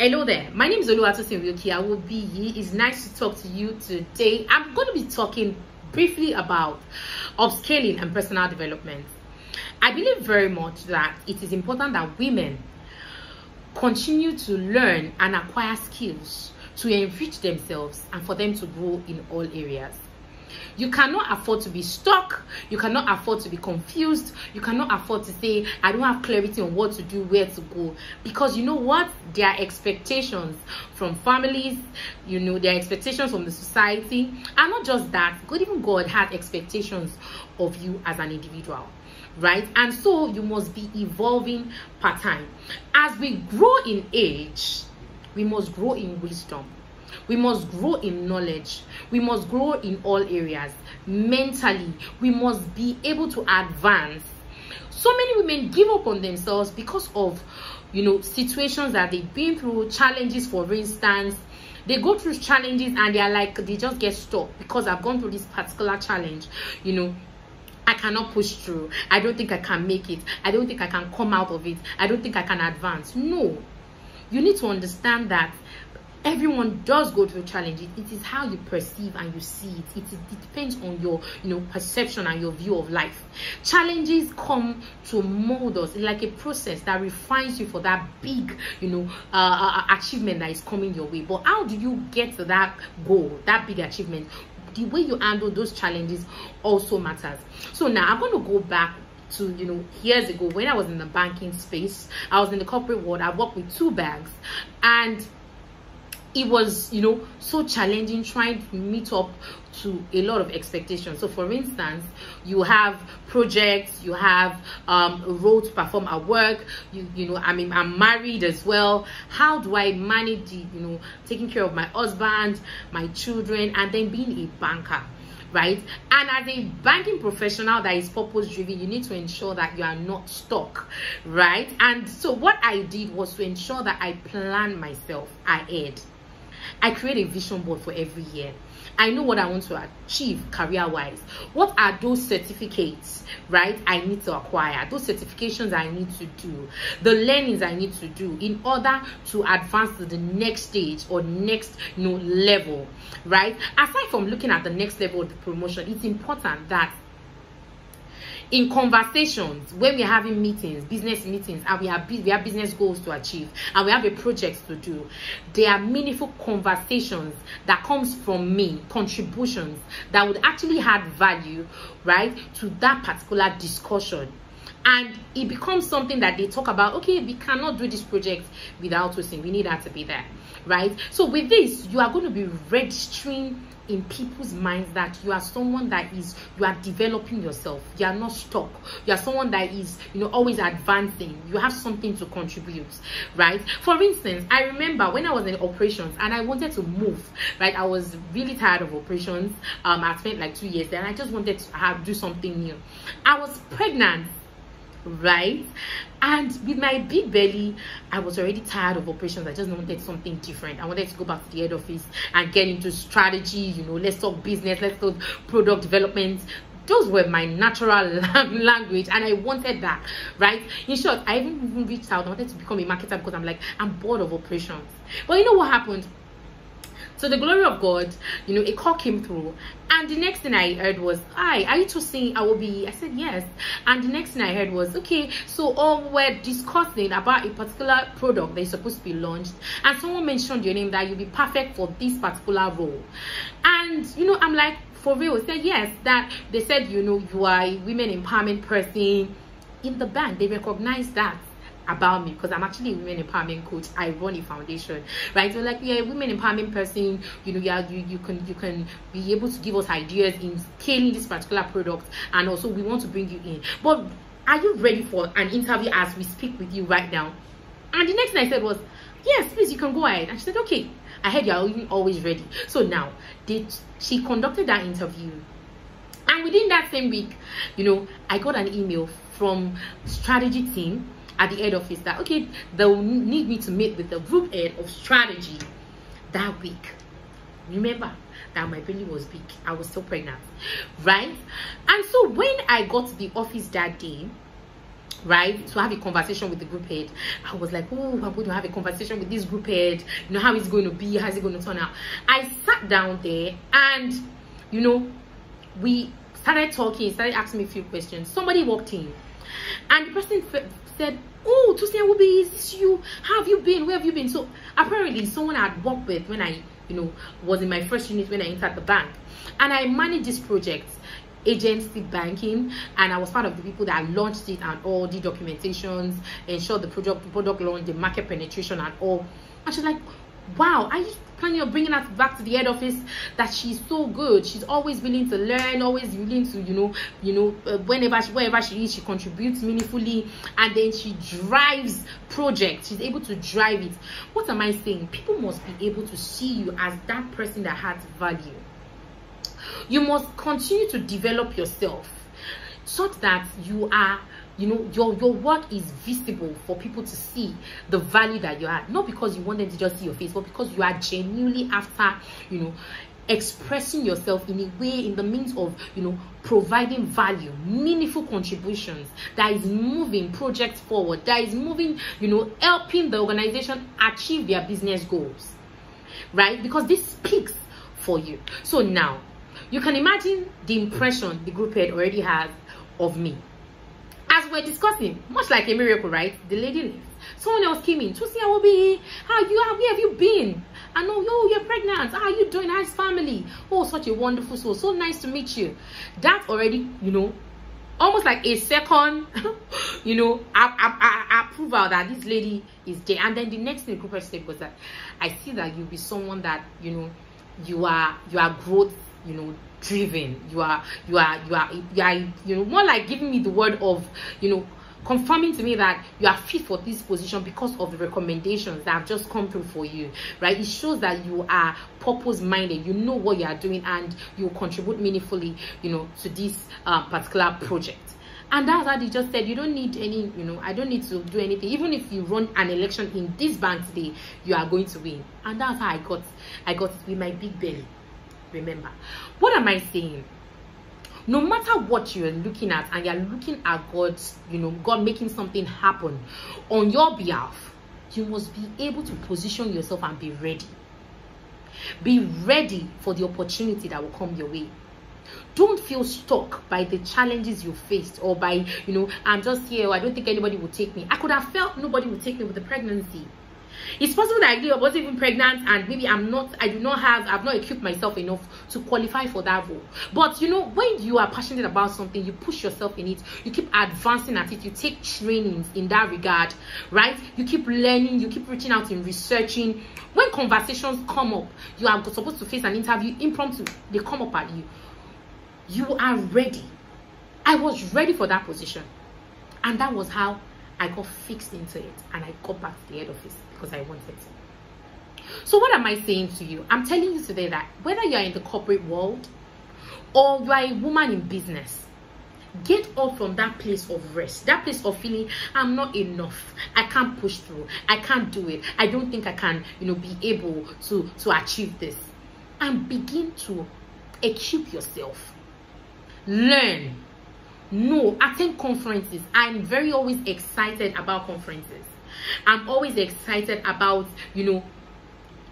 Hello there, my name is Tosin Awobiyi-Wilkey. It's nice to talk to you today. I'm going to be talking briefly about upscaling and personal development. I believe very much that it is important that women continue to learn and acquire skills to enrich themselves and for them to grow in all areas. You cannot afford to be stuck. You cannot afford to be confused. You cannot afford to say, I don't have clarity on what to do, where to go. Because you know what? There are expectations from families, there are expectations from the society. And not just that, even God has expectations of you as an individual, right? And so you must be evolving part time. As we grow in age, we must grow in wisdom. We must grow in knowledge. We must grow in all areas. Mentally, we must be able to advance. So many women give up on themselves because of, situations that they've been through, challenges, for instance. They go through challenges and they just get stuck because I've gone through this particular challenge, I cannot push through. I don't think I can make it. I don't think I can come out of it. I don't think I can advance. No. You need to understand that everyone does go through challenges. It is how you perceive and you see it. It depends on your perception and your view of life. Challenges come to mold us. It's like a process that refines you for that big achievement that is coming your way. But how do you get to that goal, that big achievement? The way you handle those challenges also matters. So now I'm going to go back to years ago when I was in the banking space. I was in the corporate world. I worked with 2 banks, and it was so challenging trying to meet up to a lot of expectations. So for instance, you have projects, you have a role to perform at work, I'm married as well. How do I manage the taking care of my husband, my children, and then being a banker, right? And as a banking professional that is purpose driven, you need to ensure that you are not stuck, right? And so what I did was to ensure that I plan myself ahead. I create a vision board for every year. I know what I want to achieve career-wise. What are those certificates, right, I need to acquire? Those certifications I need to do. The learnings I need to do in order to advance to the next stage or next level, right? Aside from looking at the next level of the promotion, it's important that in conversations, when we're having meetings, business meetings, and we have business goals to achieve, and we have a project to do, there are meaningful conversations that comes from me, contributions that would actually add value, right, to that particular discussion. And it becomes something that they talk about. Okay, we cannot do this project without Tosin. We need her to be there, right? So with this, you are going to be registering in people's minds that you are someone that you are developing yourself. You are not stuck. You are someone that is always advancing. You have something to contribute, right? For instance, I remember when I was in operations and I wanted to move, right? I was really tired of operations. I spent like 2 years there, and I just wanted to do something new. I was pregnant, right? And with my big belly, I was already tired of operations. I just wanted something different. I wanted to go back to the head office and get into strategy. Let's talk business, let's talk product development. Those were my natural language, and I wanted that, right? In short, I even reached out. I wanted to become a marketer because I'm bored of operations. But you know what happened? So the glory of God, a call came through, and the next thing I heard was, "Hi, are you Tosin Awobiyi?" I said yes. And the next thing I heard was, okay, so we're discussing about a particular product that is supposed to be launched, and someone mentioned your name that you'll be perfect for this particular role. And I'm like, for real? I said yes. That they said you are a women empowerment person in the bank. They recognize that about me because I'm actually a women empowerment coach. I run a foundation, right? So like, yeah, women empowerment person, you can be able to give us ideas in scaling this particular product, and also we want to bring you in. But are you ready for an interview as we speak with you right now? And the next thing I said was, yes, please, you can go ahead. And she said, okay, I heard you're always ready. So now she conducted that interview, and within that same week, I got an email from strategy team at the head office that, okay, they'll need me to meet with the group head of strategy that week. Remember that my belly was big. I was still pregnant, right? And so when I got to the office that day, right, to have a conversation with the group head. I was like, oh, I'm going to have a conversation with this group head, you know, how it's going to be, how's it going to turn out. I sat down there and, you know, we started talking, started asking me a few questions. Somebody walked in and the person said, oh, Tosin Awobiyi, is this you? How have you been? Where have you been? So apparently someone I had worked with when I, you know, was in my first unit when I entered the bank, and I managed this project, agency banking, and I was part of the people that launched it and all the documentations, ensured the product launch, the market penetration and all. And she's like, wow, are you planning on bringing her back to the head office? That she's so good, she's always willing to learn, always willing to, wherever she is, she contributes meaningfully, and then she drives projects, she's able to drive it. What am I saying? People must be able to see you as that person that has value. You must continue to develop yourself such that you are, you know, your work is visible for people to see the value that you add. Not because you want them to just see your face, but because you are genuinely after, you know, expressing yourself in a way, in the means of, you know, providing value, meaningful contributions that is moving projects forward, that is moving, you know, helping the organization achieve their business goals, right? Because this speaks for you. So now, you can imagine the impression the group head already has of me. As we're discussing, much like a miracle, right? The lady left. Someone else came in. Tosin Awobiyi, where have you been? I know, you're pregnant. How are you doing? How's family? Oh, such a wonderful soul. So nice to meet you. That already, you know, almost like a second, you know, approval that this lady is there. And then the next thing the group head said was that I see that you'll be someone that, you know, you are growth, you know, driven. You are you know, more like giving me the word of, you know, confirming to me that you are fit for this position because of the recommendations that have just come through for you, right? It shows that you are purpose minded, you know what you are doing, and you contribute meaningfully, you know, to this particular project. And that's how they just said, you don't need any, you know, I don't need to do anything. Even if you run an election in this bank today, you are going to win. And that's how I got it with my big belly. Remember, what am I saying? No matter what you're looking at, and you're looking at God's, you know, God making something happen on your behalf, you must be able to position yourself and be ready. Be ready for the opportunity that will come your way. Don't feel stuck by the challenges you faced, or by, you know, I'm just here, or I don't think anybody will take me. I could have felt nobody would take me with the pregnancy. It's possible that I wasn't even pregnant, and maybe I've not equipped myself enough to qualify for that role. But you know, when you are passionate about something, you push yourself in it, you keep advancing at it, you take trainings in that regard, right? You keep learning, you keep reaching out and researching. When conversations come up, you are supposed to face an interview, impromptu, they come up at you. You are ready. I was ready for that position, and that was how I got fixed into it, and I got back to the head office because I wanted to. So what am I saying to you? I'm telling you today that whether you're in the corporate world or you are a woman in business, get up from that place of rest, that place of feeling I'm not enough, I can't push through, I can't do it, I don't think I can, you know, be able to achieve this, and begin to equip yourself. Learn. No, attend conferences. I'm very always excited about conferences. I'm always excited about, you know,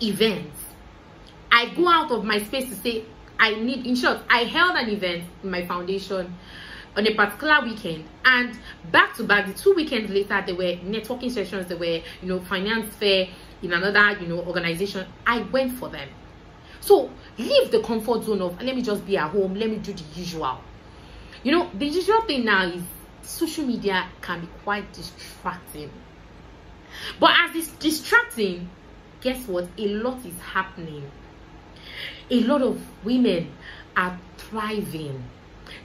events. I go out of my space to say I need, in short, I held an event in my foundation on a particular weekend, and back to back, the 2 weekends later, there were networking sessions, there were, you know, finance fair in another, you know, organization. I went for them. So leave the comfort zone of let me just be at home, let me do the usual. You know, the usual thing now is social media can be quite distracting. But as it's distracting, guess what? A lot is happening. A lot of women are thriving.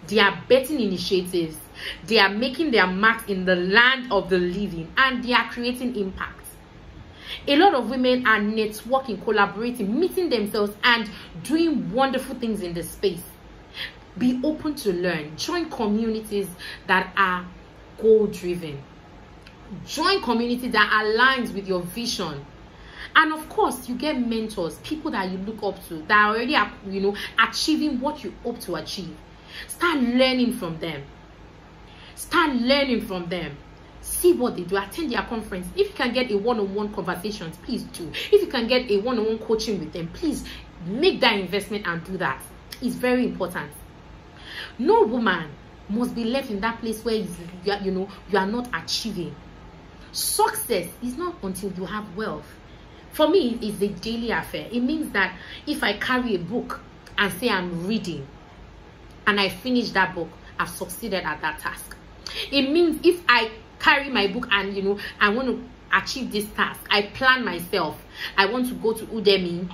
They are betting initiatives. They are making their mark in the land of the living, and they are creating impact. A lot of women are networking, collaborating, meeting themselves, and doing wonderful things in the space. Be open to learn. Join communities that are goal-driven. Join communities that aligns with your vision. And of course, you get mentors, people that you look up to, that are already, you know, achieving what you hope to achieve. Start learning from them. Start learning from them. See what they do. Attend their conference. If you can get a one-on-one conversations, please do. If you can get a one-on-one coaching with them, please make that investment and do that. It's very important. No woman must be left in that place where you are not achieving. Success is not until you have wealth. For me, it's a daily affair. It means that if I carry a book and say I'm reading and I finish that book, I've succeeded at that task. It means if I carry my book and I want to achieve this task, I plan myself. I want to go to Udemy,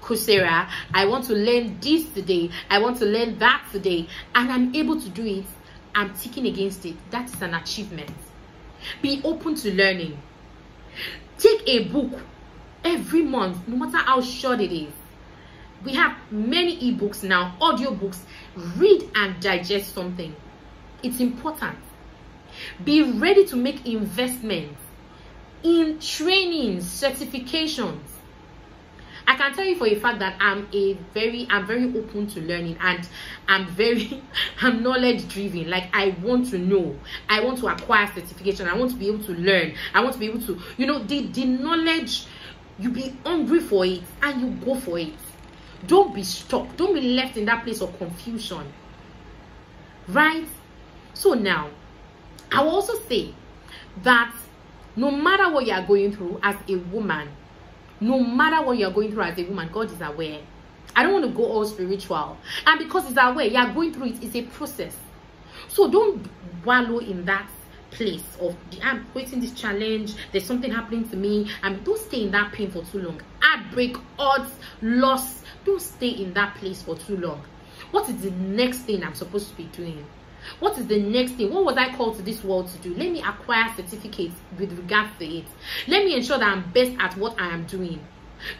Coursera, I want to learn this today, I want to learn that today, and I'm able to do it. I'm ticking against it. That is an achievement. Be open to learning. Take a book every month, no matter how short it is. We have many ebooks now, audiobooks. Read and digest something. It's important. Be ready to make investments in trainings, certifications. I can tell you for a fact that I'm very open to learning, and I'm knowledge driven. Like, I want to know, I want to acquire certification, I want to be able to learn, I want to be able to, the knowledge, you be hungry for it and you go for it. Don't be stuck. Don't be left in that place of confusion. Right? So now, I will also say that no matter what you are going through as a woman, God is aware. I don't want to go all spiritual. And because He's aware, you are going through it. It's a process. So don't wallow in that place of, I'm waiting this challenge, there's something happening to me. Don't stay in that pain for too long. Heartbreak, odds, loss. Don't stay in that place for too long. What is the next thing I'm supposed to be doing? What is the next thing? What was I called to this world to do? Let me acquire certificates with regards to it. Let me ensure that I'm best at what I am doing.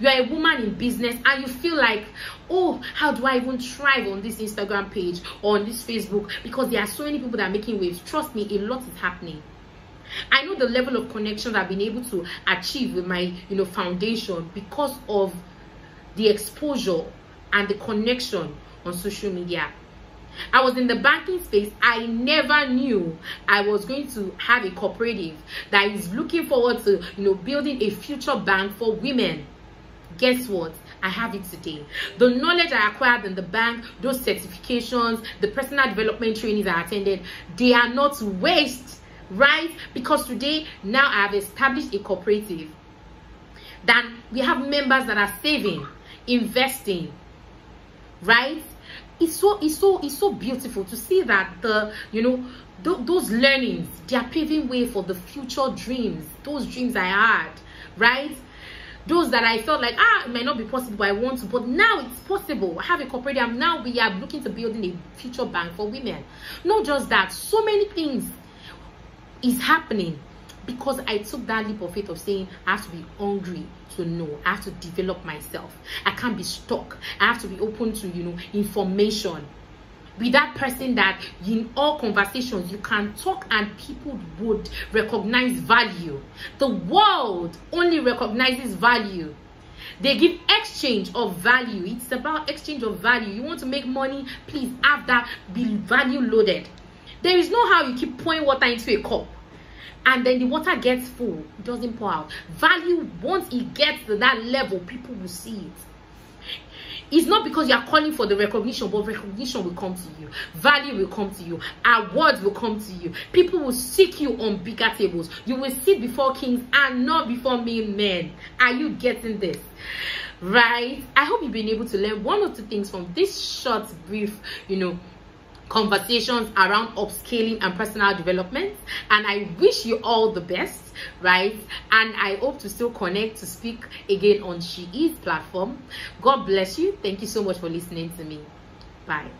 You are a woman in business and you feel like, oh, how do I even thrive on this Instagram page or on this Facebook? Because there are so many people that are making waves. Trust me, a lot is happening. I know the level of connections I've been able to achieve with my foundation because of the exposure and the connection on social media. I was in the banking space. I never knew I was going to have a cooperative that is looking forward to building a future bank for women. Guess what? I have it today. The knowledge I acquired in the bank, those certifications, the personal development trainings I attended, they are not waste, right? Because today, now I have established a cooperative that we have members that are saving, investing, right? It's so beautiful to see that those learnings, they are paving way for the future dreams, those dreams I had, right? Those that I felt like, it might not be possible, but I want to, but now it's possible. I have a cooperative. Now we are looking to building a future bank for women. Not just that, so many things is happening because I took that leap of faith of saying, I have to be hungry to know. I have to develop myself. I can't be stuck. I have to be open to, information. Be that person that in all conversations you can talk and people would recognize value. The world only recognizes value. They give exchange of value. It's about exchange of value. You want to make money, please have that, be value loaded. There is no how you keep pouring water into a cup and then the water gets full, it doesn't pour out. Value, once it gets to that level, people will see it. It's not because you are calling for the recognition, but recognition will come to you. Value will come to you. Awards will come to you. People will seek you on bigger tables. You will sit before kings and not before men. Are you getting this? Right? I hope you've been able to learn one or two things from this short, brief, conversations around upscaling and personal development, and I wish you all the best, right? And I hope to still connect to speak again on She Is platform. God bless you. Thank you so much for listening to me. Bye.